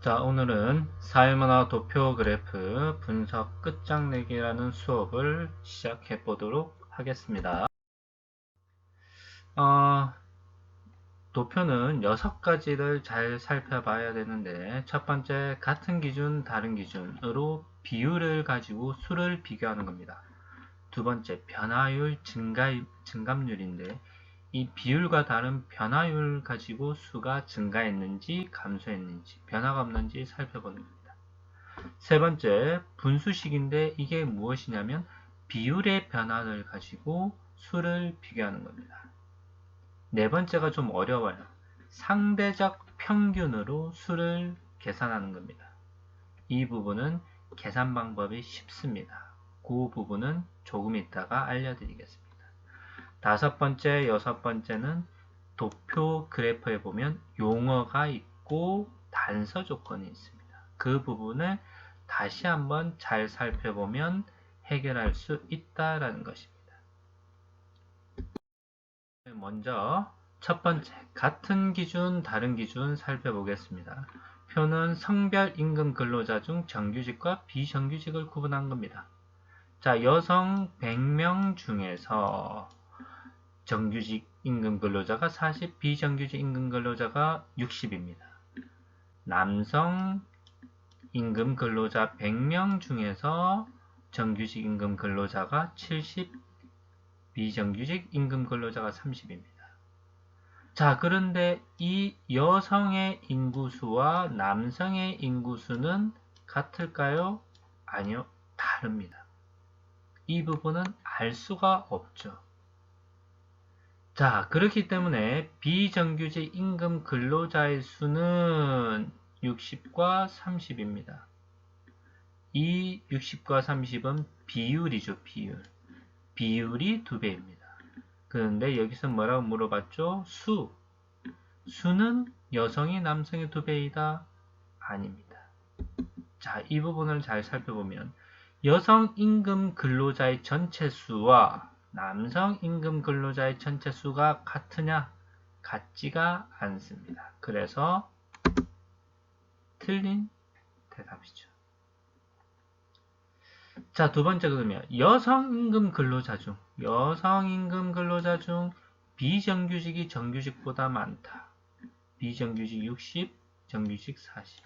자, 오늘은 사회문화 도표 그래프 분석 끝장내기라는 수업을 시작해 보도록 하겠습니다. 도표는 6가지를 잘 살펴봐야 되는데, 첫 번째, 같은 기준, 다른 기준으로 비율을 가지고 수를 비교하는 겁니다. 두 번째, 변화율, 증감률인데, 이 비율과 다른 변화율 가지고 수가 증가했는지 감소했는지 변화가 없는지 살펴보는 겁니다. 세 번째, 분수식인데 이게 무엇이냐면 비율의 변화를 가지고 수를 비교하는 겁니다. 네 번째가 좀 어려워요. 상대적 평균으로 수를 계산하는 겁니다. 이 부분은 계산 방법이 쉽습니다. 그 부분은 조금 이따가 알려드리겠습니다. 다섯 번째, 여섯 번째는 도표 그래프에 보면 용어가 있고 단서 조건이 있습니다. 그 부분을 다시 한번 잘 살펴보면 해결할 수 있다라는 것입니다. 먼저 첫 번째, 같은 기준, 다른 기준 살펴보겠습니다. 표는 성별 임금 근로자 중 정규직과 비정규직을 구분한 겁니다. 자, 여성 100명 중에서 정규직 임금 근로자가 40, 비정규직 임금 근로자가 60입니다. 남성 임금 근로자 100명 중에서 정규직 임금 근로자가 70, 비정규직 임금 근로자가 30입니다. 자, 그런데 이 여성의 인구수와 남성의 인구수는 같을까요? 아니요, 다릅니다. 이 부분은 알 수가 없죠. 자, 그렇기 때문에 비정규직 임금 근로자의 수는 60과 30입니다. 이 60과 30은 비율이죠, 비율. 비율이 2배입니다. 그런데 여기서 뭐라고 물어봤죠? 수는 여성이 남성의 2배이다? 아닙니다. 자, 이 부분을 잘 살펴보면 여성 임금 근로자의 전체 수와 남성 임금 근로자의 전체 수가 같으냐? 같지가 않습니다. 그래서 틀린 대답이죠. 자, 두 번째 그러면 여성 임금 근로자 중 비정규직이 정규직보다 많다. 비정규직 60, 정규직 40.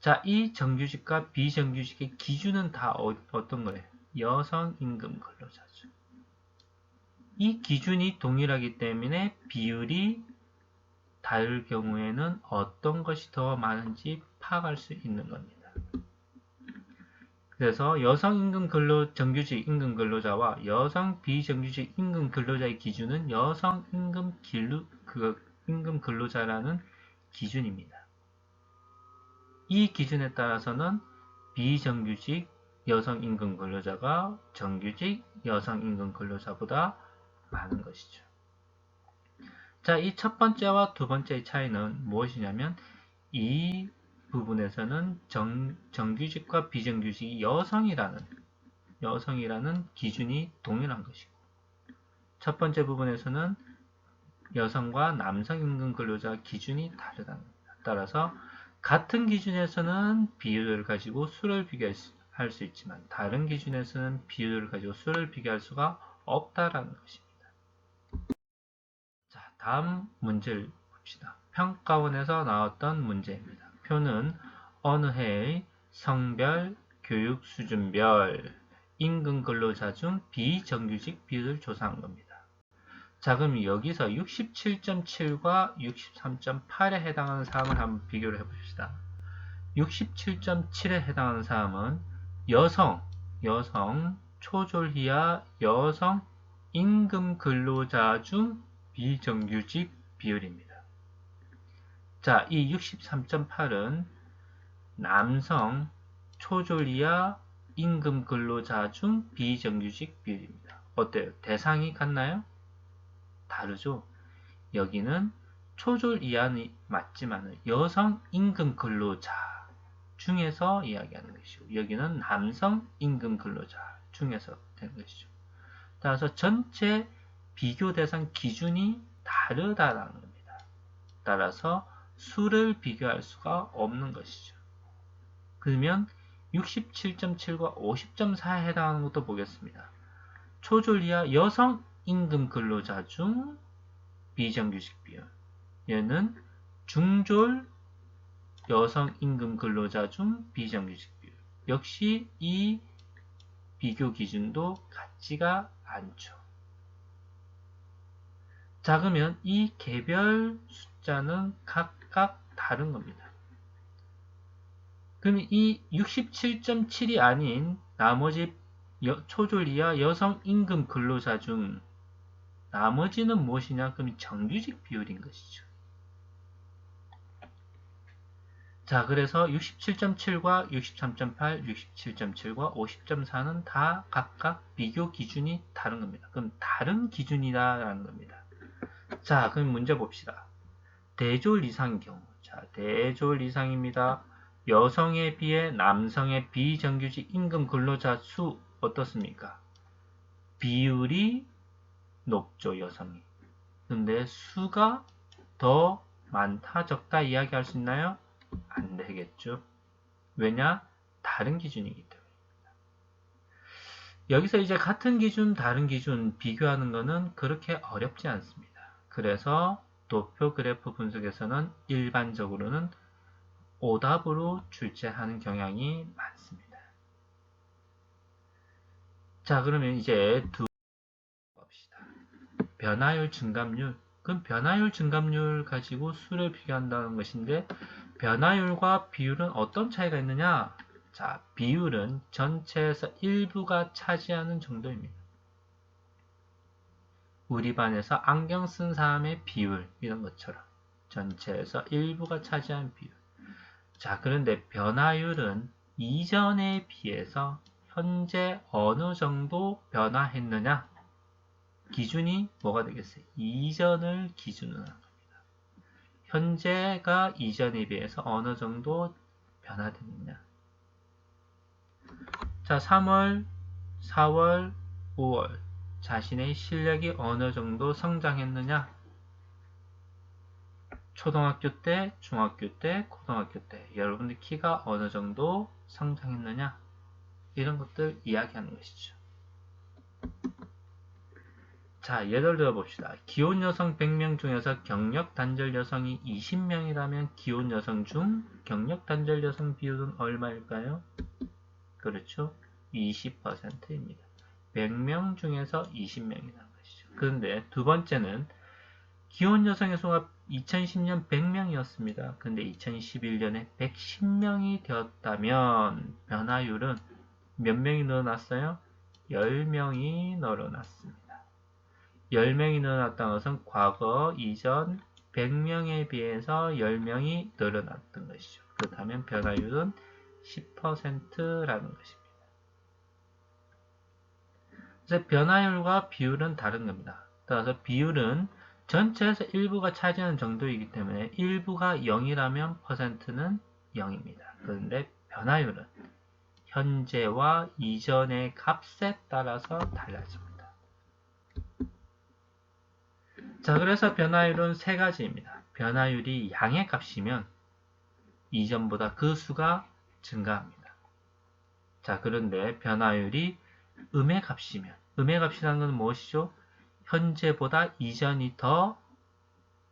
자, 이 정규직과 비정규직의 기준은 다 어떤 거예요? 여성 임금 근로자죠. 이 기준이 동일하기 때문에 비율이 다를 경우에는 어떤 것이 더 많은지 파악할 수 있는 겁니다. 그래서 여성 정규직 임금 근로자와 여성 비정규직 임금 근로자의 기준은 여성 임금 근로자라는 기준입니다. 이 기준에 따라서는 비정규직 여성 임금 근로자가 정규직 여성 임금 근로자보다 많은 것이죠. 자, 이 첫 번째와 두 번째의 차이는 무엇이냐면 이 부분에서는 정규직과 비정규직이 여성이라는 기준이 동일한 것이고 첫 번째 부분에서는 여성과 남성 임금 근로자 기준이 다르다는 겁니다. 따라서 같은 기준에서는 비율을 가지고 수를 비교할 수 있지만 다른 기준에서는 비율을 가지고 수를 비교할 수가 없다라는 것입니다. 자, 다음 문제를 봅시다. 평가원에서 나왔던 문제입니다. 표는 어느 해의 성별, 교육 수준별, 임금 근로자 중 비정규직 비율을 조사한 겁니다. 자, 그럼 여기서 67.7과 63.8에 해당하는 사항을 한번 비교를 해봅시다. 67.7에 해당하는 사항은 여성, 초졸 이하 여성 임금 근로자 중 비정규직 비율입니다. 자, 이 63.8은 남성, 초졸 이하 임금 근로자 중 비정규직 비율입니다. 어때요? 대상이 같나요? 다르죠? 여기는 초졸 이하는 맞지만 여성 임금 근로자 중에서 이야기하는 것이고 여기는 남성 임금 근로자 중에서 된 것이죠. 따라서 전체 비교 대상 기준이 다르다라는 겁니다. 따라서 수를 비교할 수가 없는 것이죠. 그러면 67.7과 50.4에 해당하는 것도 보겠습니다. 초졸 이하 여성 임금 근로자 중 비정규직 비율. 얘는 중졸 여성 임금 근로자 중 비정규직 비율. 역시 이 비교 기준도 같지가 않죠. 자, 그러면 이 개별 숫자는 각각 다른 겁니다. 그럼 이 67.7이 아닌 나머지 초졸 이하 여성 임금 근로자 중 나머지는 무엇이냐? 그럼 정규직 비율인 것이죠. 자, 그래서 67.7과 63.8, 67.7과 50.4는 다 각각 비교 기준이 다른 겁니다. 그럼 다른 기준이다라는 겁니다. 자, 그럼 문제 봅시다. 대졸 이상의 경우. 자, 대졸 이상입니다. 여성에 비해 남성의 비정규직 임금 근로자 수 어떻습니까? 비율이 높죠, 여성이. 근데 수가 더 많다, 적다 이야기할 수 있나요? 안 되겠죠. 왜냐? 다른 기준이기 때문입니다. 여기서 이제 같은 기준, 다른 기준 비교하는 것은 그렇게 어렵지 않습니다. 그래서 도표 그래프 분석에서는 일반적으로는 오답으로 출제하는 경향이 많습니다. 자, 그러면 이제 두 봅시다. 변화율 증감률. 그럼 변화율 증감률 가지고 수를 비교한다는 것인데 변화율과 비율은 어떤 차이가 있느냐? 자, 비율은 전체에서 일부가 차지하는 정도입니다. 우리 반에서 안경 쓴 사람의 비율 이런 것처럼 전체에서 일부가 차지하는 비율. 자, 그런데 변화율은 이전에 비해서 현재 어느 정도 변화했느냐? 기준이 뭐가 되겠어요? 이전을 기준으로 하는 겁니다. 현재가 이전에 비해서 어느 정도 변화됐느냐? 자, 3월, 4월, 5월 자신의 실력이 어느 정도 성장했느냐? 초등학교 때, 중학교 때, 고등학교 때 여러분들 키가 어느 정도 성장했느냐? 이런 것들 이야기하는 것이죠. 자, 예를 들어 봅시다. 기혼 여성 100명 중에서 경력 단절 여성이 20명이라면 기혼 여성 중 경력 단절 여성 비율은 얼마일까요? 그렇죠. 20%입니다. 100명 중에서 20명이라는 것이죠. 그런데 두 번째는 기혼 여성의 수가 2010년 100명이었습니다. 그런데 2011년에 110명이 되었다면 변화율은 몇 명이 늘어났어요? 10명이 늘어났습니다. 10명이 늘어났다는 것은 과거 이전 100명에 비해서 10명이 늘어났던 것이죠. 그렇다면 변화율은 10%라는 것입니다. 그래서 변화율과 비율은 다른 겁니다. 따라서 비율은 전체에서 일부가 차지하는 정도이기 때문에 일부가 0이라면 퍼센트는 0입니다. 그런데 변화율은 현재와 이전의 값에 따라서 달라집니다. 자, 그래서 변화율은 세 가지입니다. 변화율이 양의 값이면 이전보다 그 수가 증가합니다. 자, 그런데 변화율이 음의 값이면 음의 값이라는 것은 무엇이죠? 현재보다 이전이 더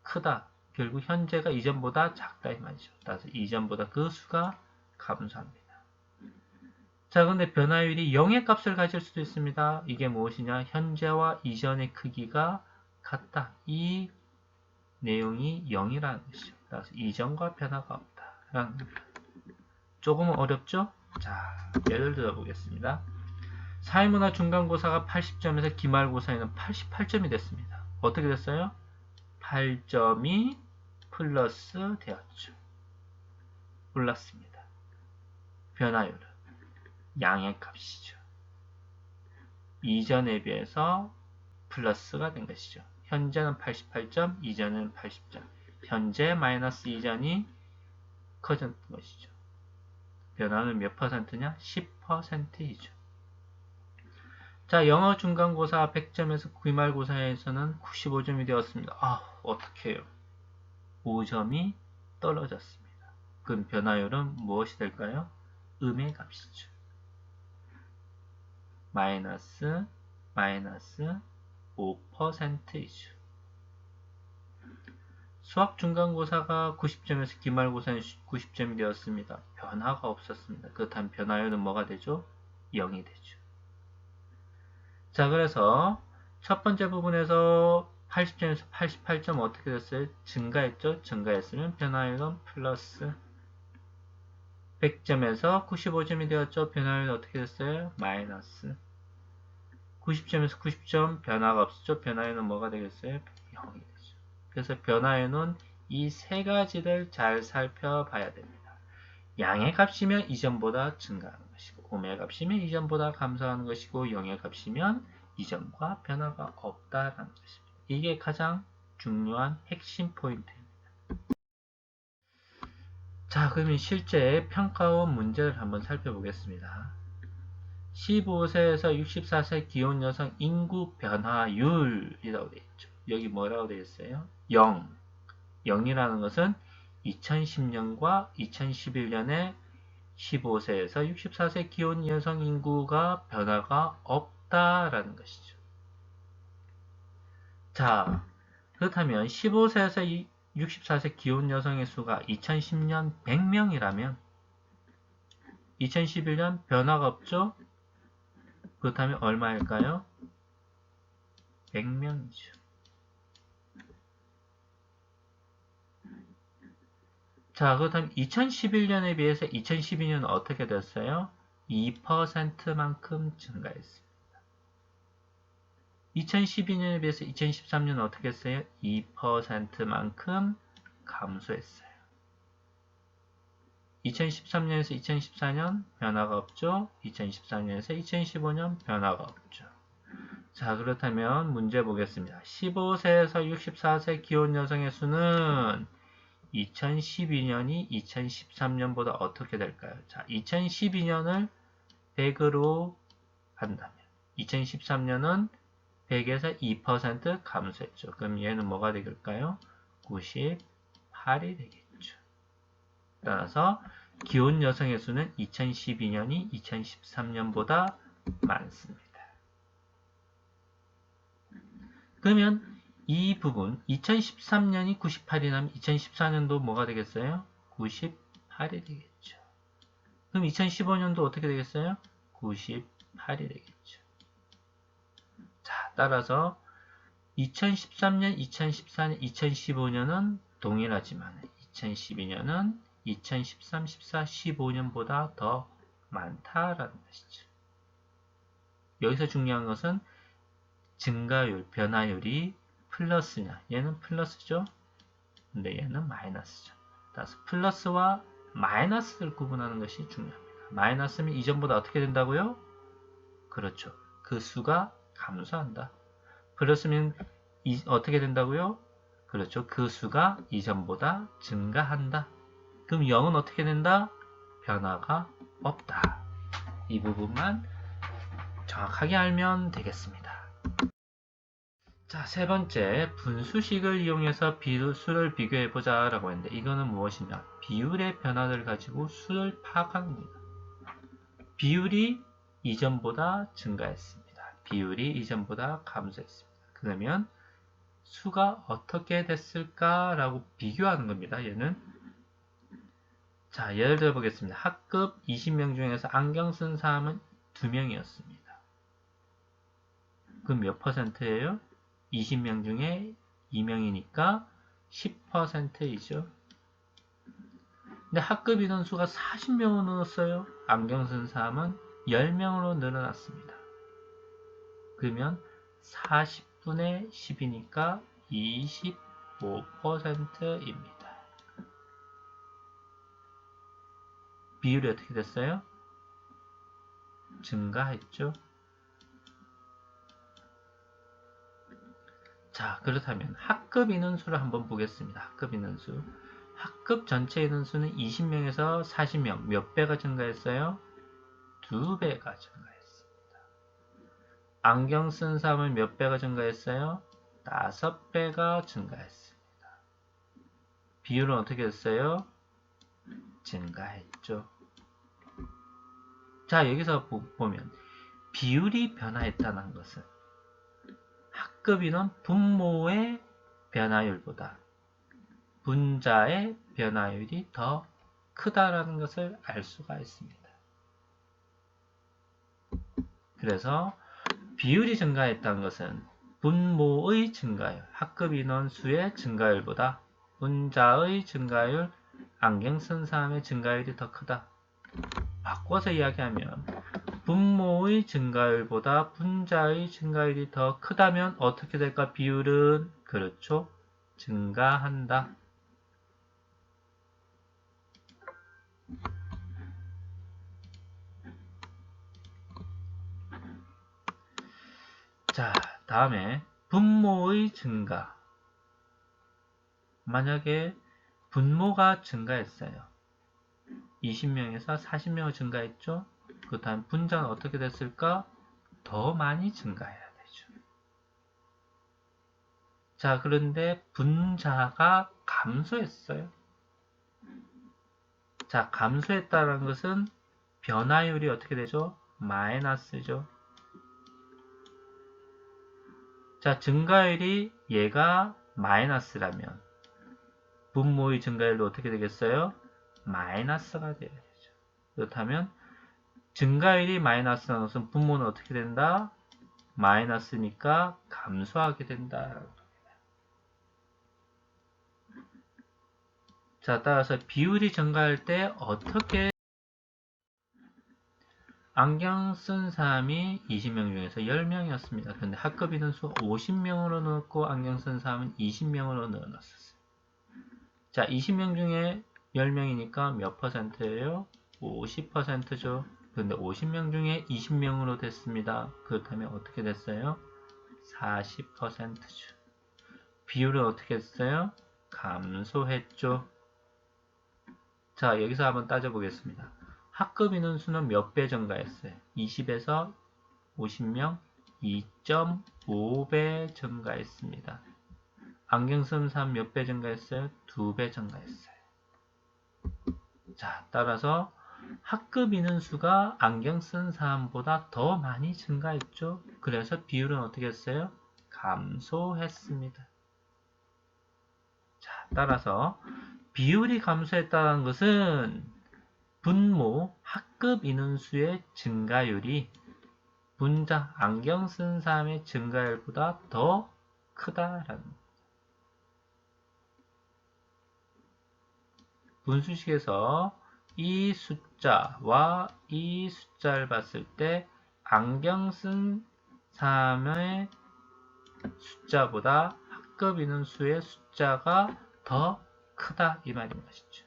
크다. 결국 현재가 이전보다 작다 이 말이죠. 따라서 이전보다 그 수가 감소합니다. 자, 그런데 변화율이 0의 값을 가질 수도 있습니다. 이게 무엇이냐? 현재와 이전의 크기가 같다. 이 내용이 0이라는 것이죠. 따라서 이전과 변화가 없다라는 겁니다. 조금 어렵죠? 자, 예를 들어 보겠습니다. 사회문화 중간고사가 80점에서 기말고사에는 88점이 됐습니다. 어떻게 됐어요? 8점이 플러스 되었죠. 올랐습니다. 변화율은 양의 값이죠. 이전에 비해서 플러스가 된 것이죠. 현재는 88점, 이전은 80점. 현재 마이너스 이전이 커졌던 것이죠. 변화는 몇 퍼센트냐? 10%이죠. 자, 영어 중간고사 100점에서 기말고사에서는 95점이 되었습니다. 아, 어떡해요. 5점이 떨어졌습니다. 그럼 변화율은 무엇이 될까요? 음의 값이죠. 마이너스 5%이죠. 수학 중간고사가 90점에서 기말고사는 90점이 되었습니다. 변화가 없었습니다. 그렇다면 변화율은 뭐가 되죠? 0이 되죠. 자, 그래서 첫 번째 부분에서 80점에서 88점 어떻게 됐어요? 증가했죠? 증가했으면 변화율은 플러스. 100점에서 95점이 되었죠? 변화율은 어떻게 됐어요? 마이너스. 90점에서 90점 변화가 없었죠? 변화율은 뭐가 되겠어요? 0이 되죠. 그래서 변화율은 이 세 가지를 잘 살펴봐야 됩니다. 양의 값이면 이전보다 증가하는 것이고, 음의 값이면 이전보다 감소하는 것이고, 0의 값이면 이전과 변화가 없다라는 것입니다. 이게 가장 중요한 핵심 포인트입니다. 자, 그러면 실제 평가원 문제를 한번 살펴보겠습니다. 15세에서 64세 기혼 여성 인구 변화율이라고 되어 있죠. 여기 뭐라고 되어 있어요? 0. 0이라는 것은 2010년과 2011년에 15세에서 64세 기혼 여성 인구가 변화가 없다라는 것이죠. 자, 그렇다면 15세에서 64세 기혼 여성의 수가 2010년 100명이라면 2011년 변화가 없죠? 그렇다면 얼마일까요? 100명이죠. 자, 그렇다면 2011년에 비해서 2012년은 어떻게 됐어요? 2%만큼 증가했습니다. 2012년에 비해서 2013년은 어떻게 했어요? 2%만큼 감소했어요. 2013년에서 2014년 변화가 없죠? 2014년에서 2015년 변화가 없죠. 자, 그렇다면 문제 보겠습니다. 15세에서 64세 기혼 여성의 수는 2012년이 2013년보다 어떻게 될까요? 자, 2012년을 100으로 한다면 2013년은 100에서 2% 감소했죠. 그럼 얘는 뭐가 될까요? 98이 되겠죠. 따라서 기혼 여성의 수는 2012년이 2013년보다 많습니다. 그러면 이 부분 2013년이 98이라면 2014년도 뭐가 되겠어요? 98이 되겠죠. 그럼 2015년도 어떻게 되겠어요? 98이 되겠죠. 자, 따라서 2013년, 2014년, 2015년은 동일하지만 2012년은 2013, 14, 15년보다 더 많다라는 것이죠. 여기서 중요한 것은 증가율, 변화율이 플러스냐. 얘는 플러스죠. 근데 얘는 마이너스죠. 따라서 플러스와 마이너스를 구분하는 것이 중요합니다. 마이너스면 이전보다 어떻게 된다고요? 그렇죠. 그 수가 감소한다. 플러스면 어떻게 된다고요? 그렇죠. 그 수가 이전보다 증가한다. 그럼 0은 어떻게 된다? 변화가 없다. 이 부분만 정확하게 알면 되겠습니다. 자, 세 번째, 분수식을 이용해서 수를 비교해보자 라고 했는데 이거는 무엇이냐? 비율의 변화를 가지고 수를 파악합니다. 비율이 이전보다 증가했습니다. 비율이 이전보다 감소했습니다. 그러면 수가 어떻게 됐을까? 라고 비교하는 겁니다. 얘는. 자, 예를 들어 보겠습니다. 학급 20명 중에서 안경 쓴 사람은 2명이었습니다. 그럼 몇 퍼센트예요? 20명 중에 2명이니까 10%이죠. 근데 학급 인원수가 40명으로 늘었어요. 안경 쓴 사람은 10명으로 늘어났습니다. 그러면 40분의 10이니까 25%입니다. 비율이 어떻게 됐어요? 증가했죠. 자, 그렇다면 학급 인원수를 한번 보겠습니다. 학급 인원수. 학급 전체 인원수는 20명에서 40명. 몇 배가 증가했어요? 2배가 증가했습니다. 안경 쓴 사람은 몇 배가 증가했어요? 5배가 증가했습니다. 비율은 어떻게 됐어요? 증가했죠. 자, 여기서 보면 비율이 변화했다는 것은 학급 인원 분모의 변화율보다 분자의 변화율이 더 크다라는 것을 알 수가 있습니다. 그래서 비율이 증가했다는 것은 분모의 증가율, 학급 인원 수의 증가율보다 분자의 증가율, 안경 쓴 사람의 증가율이 더 크다. 바꿔서 이야기하면 분모의 증가율보다 분자의 증가율이 더 크다면 어떻게 될까? 비율은 그렇죠. 증가한다. 자, 다음에 분모의 증가. 만약에 분모가 증가했어요. 20명에서 40명을 증가했죠. 그 다음 분자는 어떻게 됐을까? 더 많이 증가해야 되죠. 자, 그런데 분자가 감소했어요. 자, 감소했다는 것은 변화율이 어떻게 되죠? 마이너스죠. 자, 증가율이 얘가 마이너스라면 분모의 증가율도 어떻게 되겠어요? 마이너스가 되어야 되죠. 그렇다면 증가율이 마이너스라는 것은 분모는 어떻게 된다? 마이너스니까 감소하게 된다. 자, 따라서 비율이 증가할 때 어떻게 안경 쓴 사람이 20명 중에서 10명이었습니다. 그런데 학급 인원 수 50명으로 넣었고 안경 쓴 사람은 20명으로 넣어놨었어요. 자, 20명 중에 10명이니까 몇 퍼센트예요? 50%죠. 근데 50명 중에 20명으로 됐습니다. 그렇다면 어떻게 됐어요? 40%죠. 비율은 어떻게 했어요? 감소했죠. 자, 여기서 한번 따져보겠습니다. 학급 인원수는 몇 배 증가했어요? 20에서 50명 2.5배 증가했습니다. 안경 쓴 사람 몇 배 증가했어요? 2배 증가했어요. 자, 따라서 학급 인원수가 안경 쓴 사람보다 더 많이 증가했죠. 그래서 비율은 어떻게 했어요? 감소했습니다. 자, 따라서 비율이 감소했다는 것은 분모 학급 인원수의 증가율이 분자 안경 쓴 사람의 증가율보다 더 크다라는 분수식에서 이 숫자와 이 숫자를 봤을 때 안경 쓴 사람의 숫자보다 학급 인원수의 숫자가 더 크다 이 말인 것이죠.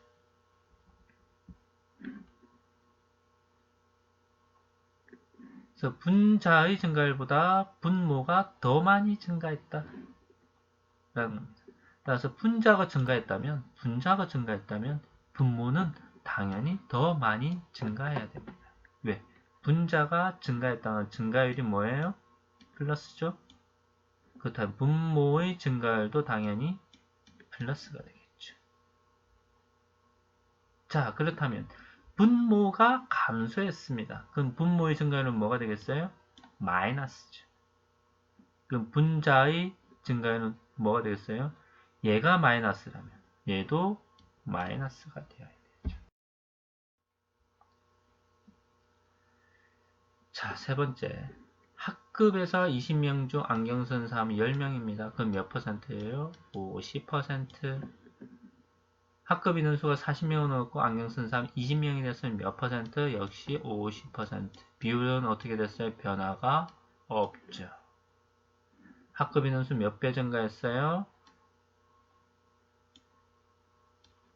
그래서 분자의 증가율보다 분모가 더 많이 증가했다 라는 겁니다. 따라서 분자가 증가했다면 분모는 당연히 더 많이 증가해야 됩니다. 왜? 분자가 증가했다는 증가율이 뭐예요? 플러스죠. 그렇다면 분모의 증가율도 당연히 플러스가 되겠죠. 자, 그렇다면 분모가 감소했습니다. 그럼 분모의 증가율은 뭐가 되겠어요? 마이너스죠. 그럼 분자의 증가율은 뭐가 되겠어요? 얘가 마이너스라면 얘도 마이너스가 되어야 되죠. 자, 세 번째. 학급에서 20명 중 안경 쓴 사람이 10명입니다. 그럼 몇 퍼센트예요? 50%. 학급 인원수가 40명을 넣었고 안경 쓴 사람 20명이 됐으면 몇 퍼센트? 역시 50%. 비율은 어떻게 됐어요? 변화가 없죠. 학급 인원수 몇 배 증가했어요?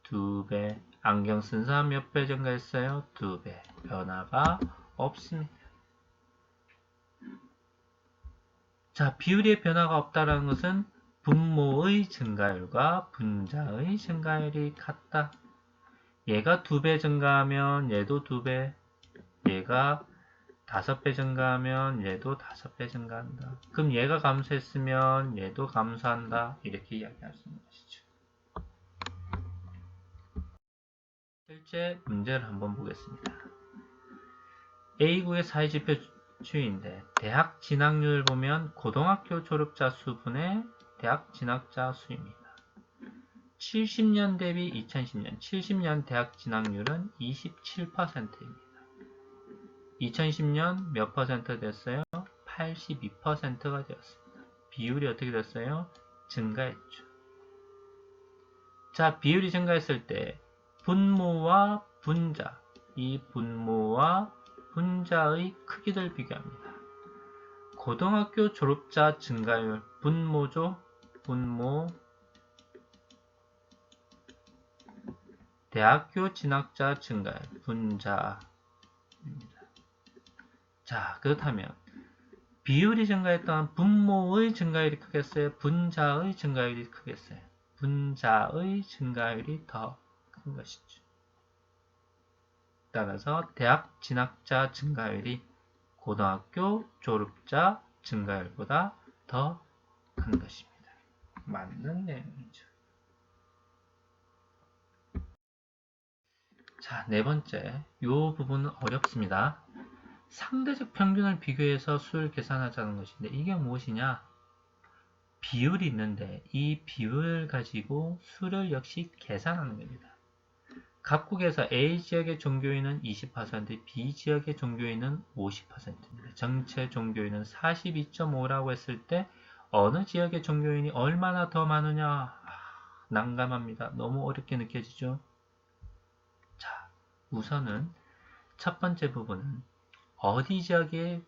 2배. 안경 쓴 사람 몇 배 증가했어요? 2배. 변화가 없습니다. 자, 비율의 변화가 없다는 것은 분모의 증가율과 분자의 증가율이 같다. 얘가 2배 증가하면 얘도 2배, 얘가 5배 증가하면 얘도 5배 증가한다. 그럼 얘가 감소했으면 얘도 감소한다. 이렇게 이야기할 수 있는 것이죠. 실제 문제를 한번 보겠습니다. A국의 사회지표 추이인데 대학 진학률 보면 고등학교 졸업자 수분의 대학 진학자 수입니다. 70년 대비 2010년 70년 대학 진학률은 27%입니다. 2010년 몇 퍼센트 됐어요? 82%가 되었습니다. 비율이 어떻게 됐어요? 증가했죠. 자, 비율이 증가했을 때 분모와 분자, 이 분모와 분자의 크기를 비교합니다. 고등학교 졸업자 증가율, 분모죠? 분모, 대학교 진학자 증가율, 분자입니다. 자, 그렇다면 비율이 증가했던 분모의 증가율이 크겠어요? 분자의 증가율이 크겠어요? 분자의 증가율이 더 큰 것이죠. 따라서 대학 진학자 증가율이 고등학교 졸업자 증가율보다 더 큰 것입니다. 맞는 내용이죠. 자, 네 번째. 이 부분은 어렵습니다. 상대적 평균을 비교해서 수를 계산하자는 것인데 이게 무엇이냐? 비율이 있는데 이 비율을 가지고 수를 역시 계산하는 겁니다. 각국에서 A지역의 종교인은 20%, B지역의 종교인은 50%입니다. 전체 종교인은 42.5라고 했을 때 어느 지역의 종교인이 얼마나 더 많으냐? 난감합니다. 너무 어렵게 느껴지죠? 자, 우선은 첫 번째 부분은 어디 지역에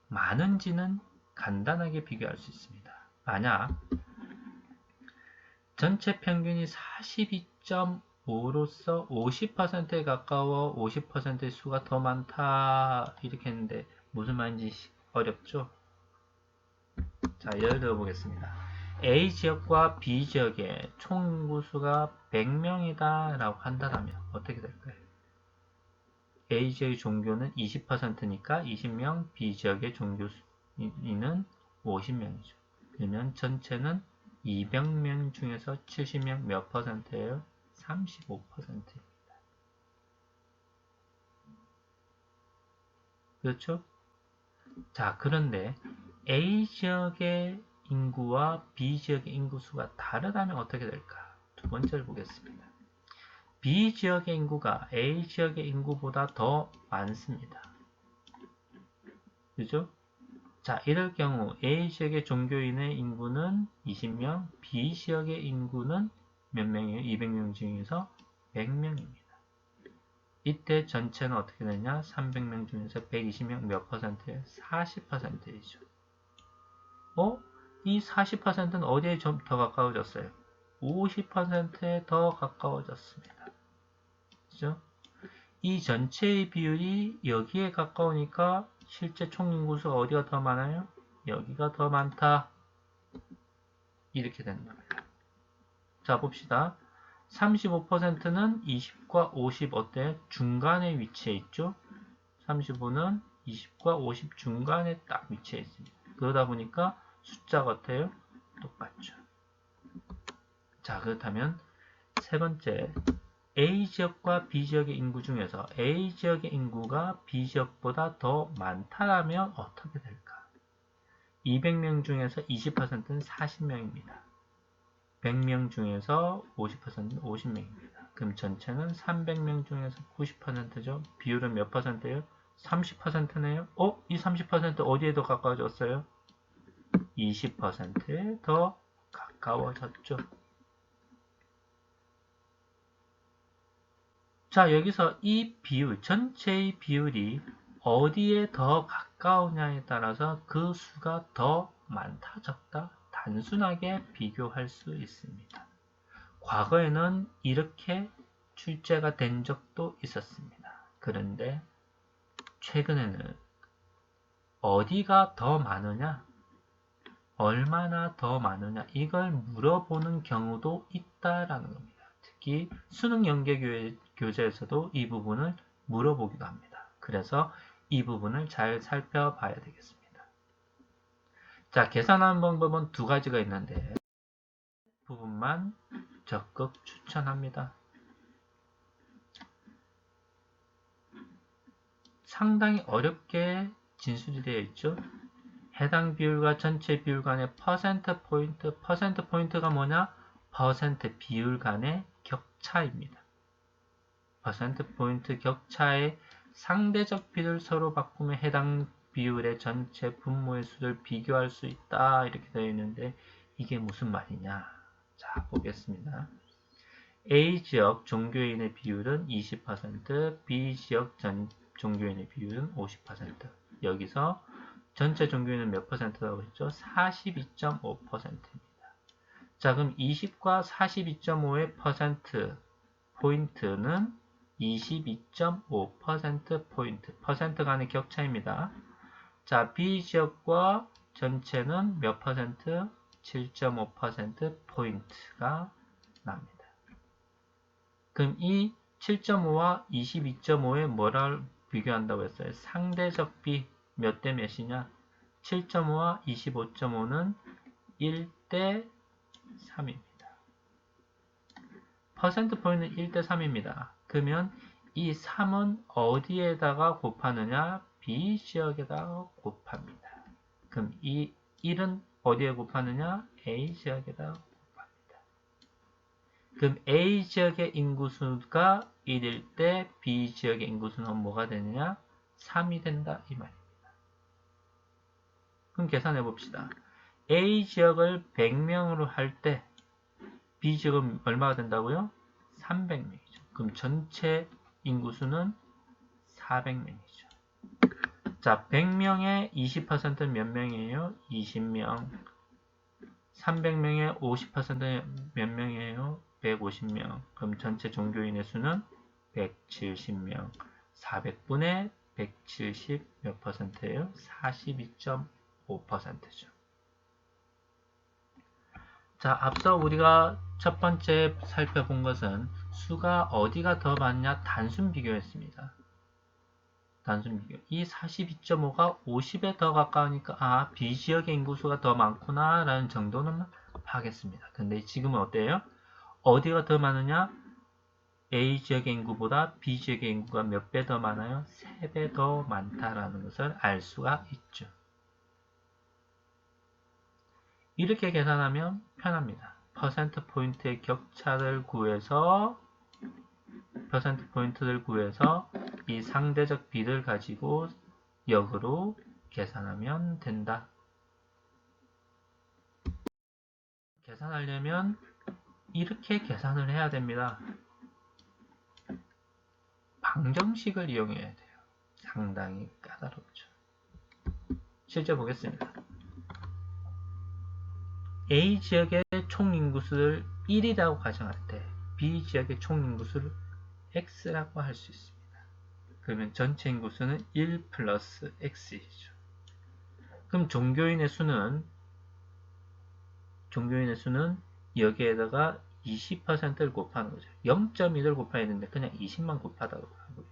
많은지는 간단하게 비교할 수 있습니다. 만약 전체 평균이 42.5로서 50%에 가까워 50%의 수가 더 많다 이렇게 했는데 무슨 말인지 어렵죠? 자, 예를 들어 보겠습니다. A지역과 B지역의 총 인구수가 100명이다 라고 한다면 어떻게 될까요? A지역의 종교는 20%니까 20명, B지역의 종교인은 50명이죠. 그러면 전체는 200명 중에서 70명 몇 퍼센트예요? 35%입니다. 그렇죠? 자, 그런데 A지역의 인구와 B지역의 인구수가 다르다면 어떻게 될까? 두 번째를 보겠습니다. B지역의 인구가 A지역의 인구보다 더 많습니다. 그죠? 자, 이럴 경우 A지역의 종교인의 인구는 20명, B지역의 인구는 몇 명이에요? 200명 중에서 100명입니다. 이때 전체는 어떻게 되냐? 300명 중에서 120명 몇 퍼센트예요? 40%이죠. 이 40%는 어디에 좀 더 가까워졌어요? 50%에 더 가까워졌습니다. 그죠? 이 전체의 비율이 여기에 가까우니까 실제 총 인구수가 어디가 더 많아요? 여기가 더 많다. 이렇게 되는 겁니다. 자, 봅시다. 35%는 20과 50 어때? 중간에 위치해 있죠? 35는 20과 50 중간에 딱 위치해 있습니다. 그러다 보니까 숫자가 어때요? 똑같죠. 자, 그렇다면 세 번째, A지역과 B지역의 인구 중에서 A지역의 인구가 B지역보다 더 많다면 어떻게 될까? 200명 중에서 20%는 40명입니다. 100명 중에서 50%는 50명입니다. 그럼 전체는 300명 중에서 90%죠. 비율은 몇 퍼센트예요? 30%네요. 이 30% 어디에 더 가까워졌어요? 20%에 더 가까워졌죠. 자, 여기서 이 비율, 전체의 비율이 어디에 더 가까우냐에 따라서 그 수가 더 많다, 적다, 단순하게 비교할 수 있습니다. 과거에는 이렇게 출제가 된 적도 있었습니다. 그런데 최근에는 어디가 더 많으냐, 얼마나 더 많으냐 이걸 물어보는 경우도 있다라는 겁니다. 특히 수능 연계 교재에서도 이 부분을 물어보기도 합니다. 그래서 이 부분을 잘 살펴봐야 되겠습니다. 자, 계산하는 방법은 두 가지가 있는데 부분만 적극 추천합니다. 상당히 어렵게 진술이 되어 있죠. 해당 비율과 전체 비율 간의 퍼센트 포인트가 뭐냐? 퍼센트 비율 간의 격차입니다. 퍼센트 포인트 격차의 상대적 비를 서로 바꾸면 해당 비율의 전체 분모의 수를 비교할 수 있다. 이렇게 되어 있는데 이게 무슨 말이냐? 자, 보겠습니다. A지역 종교인의 비율은 20%, B지역 종교인의 비율은 50%. 여기서 전체 종교인은 몇 퍼센트라고 했죠? 42.5%입니다. 자, 그럼 20과 42.5의 퍼센트 포인트는 22.5% 포인트. 퍼센트 간의 격차입니다. 자, B지역과 전체는 몇 퍼센트? 7.5% 포인트가 납니다. 그럼 이 7.5와 22.5에 뭐를 비교한다고 했어요? 상대적 비 몇 대 몇이냐? 7.5와 25.5는 1대 3입니다. 퍼센트 포인트는 1대 3입니다. 그러면 이 3은 어디에다가 곱하느냐? B지역에다가 곱합니다. 그럼 이 1은 어디에 곱하느냐? A지역에다가 곱합니다. 그럼 A지역의 인구수가 1일 때 B지역의 인구수는 뭐가 되느냐? 3이 된다 이 말입니다. 그럼 계산해 봅시다. A지역을 100명으로 할 때 B지역은 얼마가 된다고요? 300명이죠. 그럼 전체 인구수는 400명이죠. 자, 100명의 20%는 몇 명이에요? 20명. 300명의 50%는 몇 명이에요? 150명. 그럼 전체 종교인의 수는 170명. 400분의 170 몇 퍼센트예요? 42.5%죠. 자, 앞서 우리가 첫 번째 살펴본 것은 수가 어디가 더 많냐? 단순 비교였습니다. 단순 비교. 이 42.5가 50에 더 가까우니까 B지역의 인구수가 더 많구나 라는 정도는 하겠습니다. 근데 지금은 어때요? 어디가 더 많으냐? A지역의 인구보다 B지역의 인구가 몇 배 더 많아요? 3배 더 많다라는 것을 알 수가 있죠. 이렇게 계산하면 편합니다. 퍼센트 포인트의 격차를 구해서 이 상대적 비를 가지고 역으로 계산하면 된다. 계산하려면 이렇게 계산을 해야 됩니다. 방정식을 이용해야 돼요. 상당히 까다롭죠. 실제 보겠습니다. A지역의 총인구수를 1이라고 가정할 때 B지역의 총인구수를 X라고 할 수 있습니다. 그러면 전체 인구수는 1 플러스 X이죠. 그럼 종교인의 수는 여기에다가 20%를 곱하는 거죠. 0.1을 곱해야 되는데 그냥 20만 곱하다고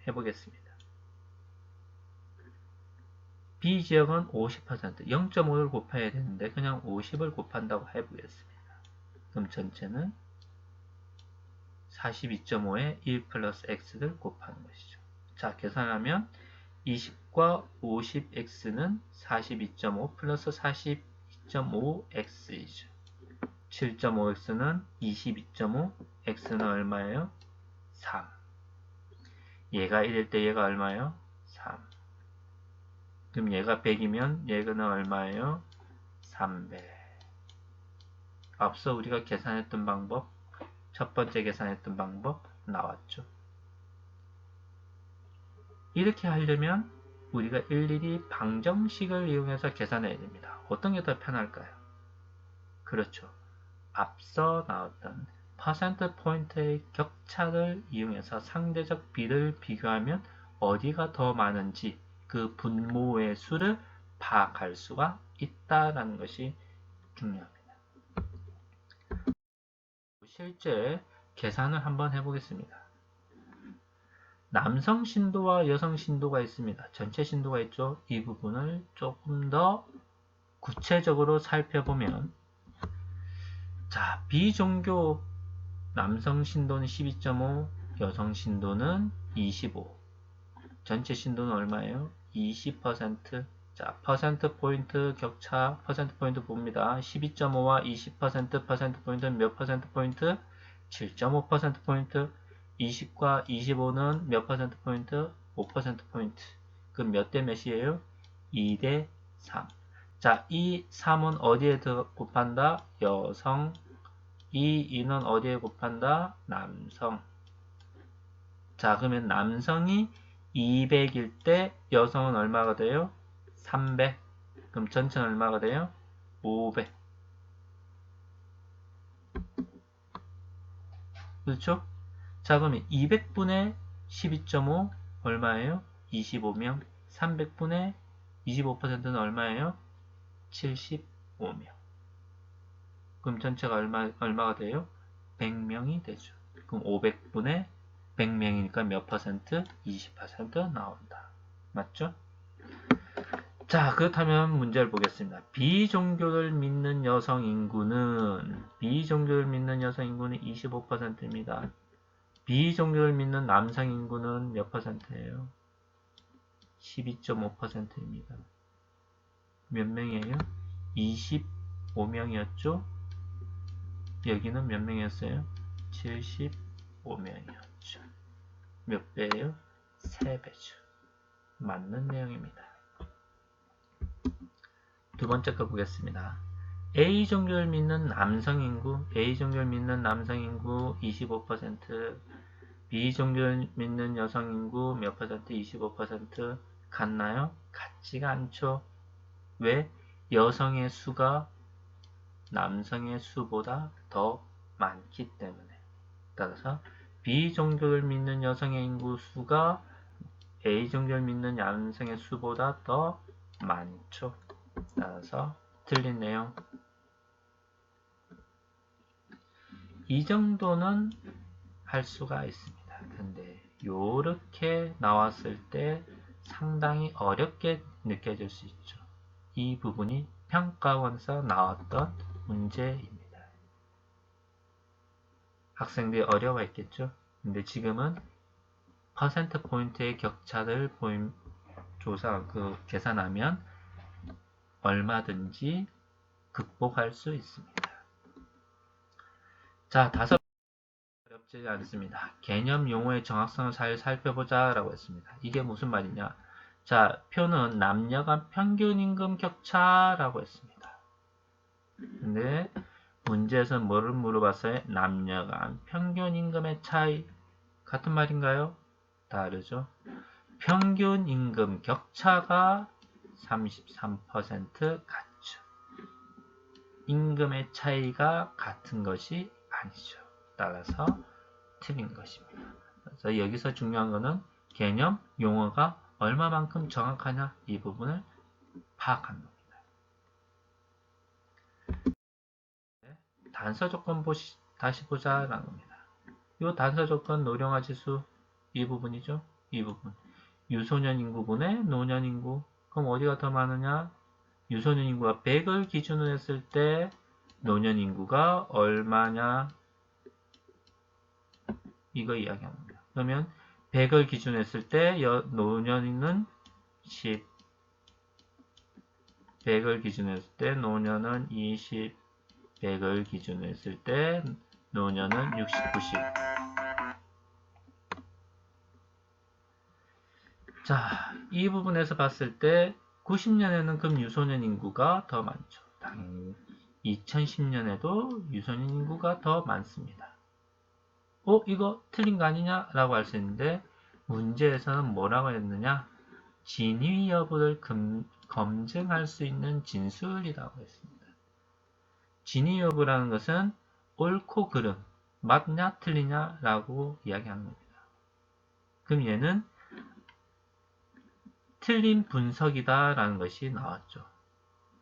해보겠습니다. B지역은 50%, 0.5를 곱해야 되는데 그냥 50을 곱한다고 해보겠습니다. 그럼 전체는 42.5에 1 플러스 X를 곱하는 것이죠. 자, 계산하면 20과 50X는 42.5 플러스 42.5X이죠. 7.5X는 22.5, X는 얼마예요? 3. 얘가 1일 때 얘가 얼마예요? 3. 그럼 얘가 100이면 얘는 얼마예요? 300. 앞서 우리가 계산했던 방법, 첫 번째 계산했던 방법 나왔죠. 이렇게 하려면 우리가 일일이 방정식을 이용해서 계산해야 됩니다. 어떤 게 더 편할까요? 그렇죠. 앞서 나왔던 퍼센트 포인트의 격차를 이용해서 상대적 비를 비교하면 어디가 더 많은지 그 분모의 수를 파악할 수가 있다는 것이 중요합니다. 실제 계산을 한번 해보겠습니다. 남성 신도와 여성 신도가 있습니다. 전체 신도가 있죠. 이 부분을 조금 더 구체적으로 살펴보면 자, 비종교 남성 신도는 12.5, 여성 신도는 25. 전체 신도는 얼마예요? 20%. 자, 퍼센트 포인트 격차, 퍼센트 포인트 봅니다. 12.5와 20% 퍼센트 포인트는 몇 퍼센트 포인트? 7.5% 포인트. 20과 25는 몇 퍼센트 포인트? 5% 포인트. 그럼 몇 대 몇이에요? 2대 3. 자, 이 3은 어디에 곱한다? 여성. 이 2는 어디에 곱한다? 남성. 자, 그러면 남성이 200일 때 여성은 얼마가 돼요? 300. 그럼 전체는 얼마가 돼요? 500. 그렇죠? 자, 그러면 200분의 12.5 얼마예요? 25명. 300분의 25%는 얼마예요? 75명. 그럼 전체가 얼마가 돼요? 100명이 되죠. 그럼 500분의 100명이니까 몇 퍼센트? 20% 나온다. 맞죠? 자, 그렇다면 문제를 보겠습니다. 비종교를 믿는 여성 인구는 25%입니다. 비종교를 믿는 남성 인구는 몇 퍼센트예요? 12.5%입니다. 몇 명이에요? 25명이었죠? 여기는 몇 명이었어요? 75명이었죠. 몇 배예요? 3배죠. 맞는 내용입니다. 두 번째 거 보겠습니다. A 종교를 믿는 남성 인구, A 종교를 믿는 남성 인구 25%, B 종교를 믿는 여성 인구 몇 퍼센트? 25% 같나요? 같지가 않죠. 왜? 여성의 수가 남성의 수보다 더 많기 때문에. 따라서 B 종교를 믿는 여성의 인구 수가 A 종교를 믿는 남성의 수보다 더 많죠. 따라서 틀린 내용. 이 정도는 할 수가 있습니다. 근데 요렇게 나왔을 때 상당히 어렵게 느껴질 수 있죠. 이 부분이 평가원에서 나왔던 문제입니다. 학생들이 어려워했겠죠. 근데 지금은 퍼센트 포인트의 격차를 계산하면 얼마든지 극복할 수 있습니다. 자, 다섯 어렵지 않습니다. 개념 용어의 정확성을 잘 살펴보자 라고 했습니다. 이게 무슨 말이냐? 자, 표는 남녀 간 평균 임금 격차라고 했습니다. 근데 문제에서 뭐를 물어봤어요? 남녀 간 평균 임금의 차이 같은 말인가요? 다르죠. 평균 임금 격차가 33% 같죠. 임금의 차이가 같은 것이 아니죠. 따라서 틀린 것입니다. 그래서 여기서 중요한 것은 개념, 용어가 얼마만큼 정확하냐 이 부분을 파악하는 겁니다. 단서 조건 다시 보자라는 겁니다. 이 단서 조건 노령화 지수 이 부분이죠. 이 부분. 유소년 인구분의 노년 인구. 그럼 어디가 더 많으냐? 유소년 인구가 100을 기준으로 했을 때 노년 인구가 얼마냐? 이거 이야기합니다. 그러면 100을 기준으로 했을 때 노년은 10, 100을 기준으로 했을 때 노년은 20, 100을 기준으로 했을 때 노년은 60, 90. 자, 이 부분에서 봤을 때 90년에는 그럼 유소년 인구가 더 많죠. 당연히 2010년에도 유소년 인구가 더 많습니다. 이거 틀린 거 아니냐? 라고 할 수 있는데 문제에서는 뭐라고 했느냐? 진위 여부를 검증할 수 있는 진술이라고 했습니다. 진위 여부라는 것은 옳고 그름, 맞냐 틀리냐 라고 이야기하는 겁니다. 그럼 얘는 틀린 분석이다 라는 것이 나왔죠.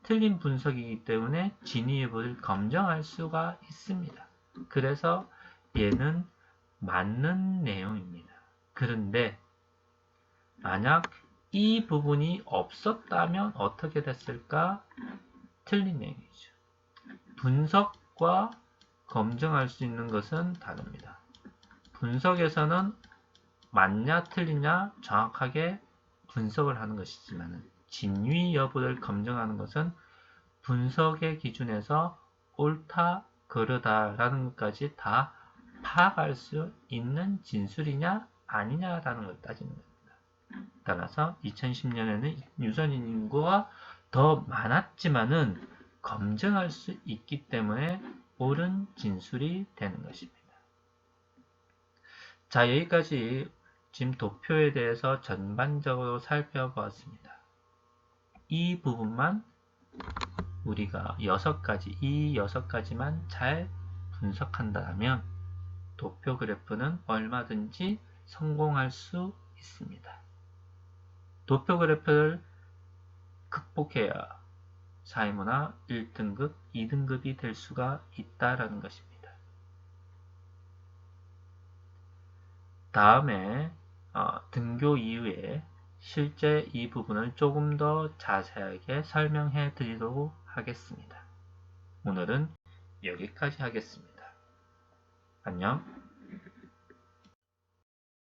틀린 분석이기 때문에 진위 여부를 검증할 수가 있습니다. 그래서 얘는 맞는 내용입니다. 그런데 만약 이 부분이 없었다면 어떻게 됐을까? 틀린 내용이죠. 분석과 검증할 수 있는 것은 다릅니다. 분석에서는 맞냐 틀리냐 정확하게 분석을 하는 것이지만 진위 여부를 검증하는 것은 분석의 기준에서 옳다 그르다라는 것까지 다 파악할 수 있는 진술이냐 아니냐라는 걸 따지는 겁니다. 따라서 2010년에는 유선인 인구가 더 많았지만은 검증할 수 있기 때문에 옳은 진술이 되는 것입니다. 자, 여기까지 지금 도표에 대해서 전반적으로 살펴보았습니다. 이 부분만 우리가 이 6가지만 잘 분석한다면 도표 그래프는 얼마든지 성공할 수 있습니다. 도표 그래프를 극복해야 사회문화 1등급, 2등급이 될 수가 있다라는 것입니다. 다음에 등교 이후에 실제 이 부분을 조금 더 자세하게 설명해 드리도록 하겠습니다. 오늘은 여기까지 하겠습니다. 안녕.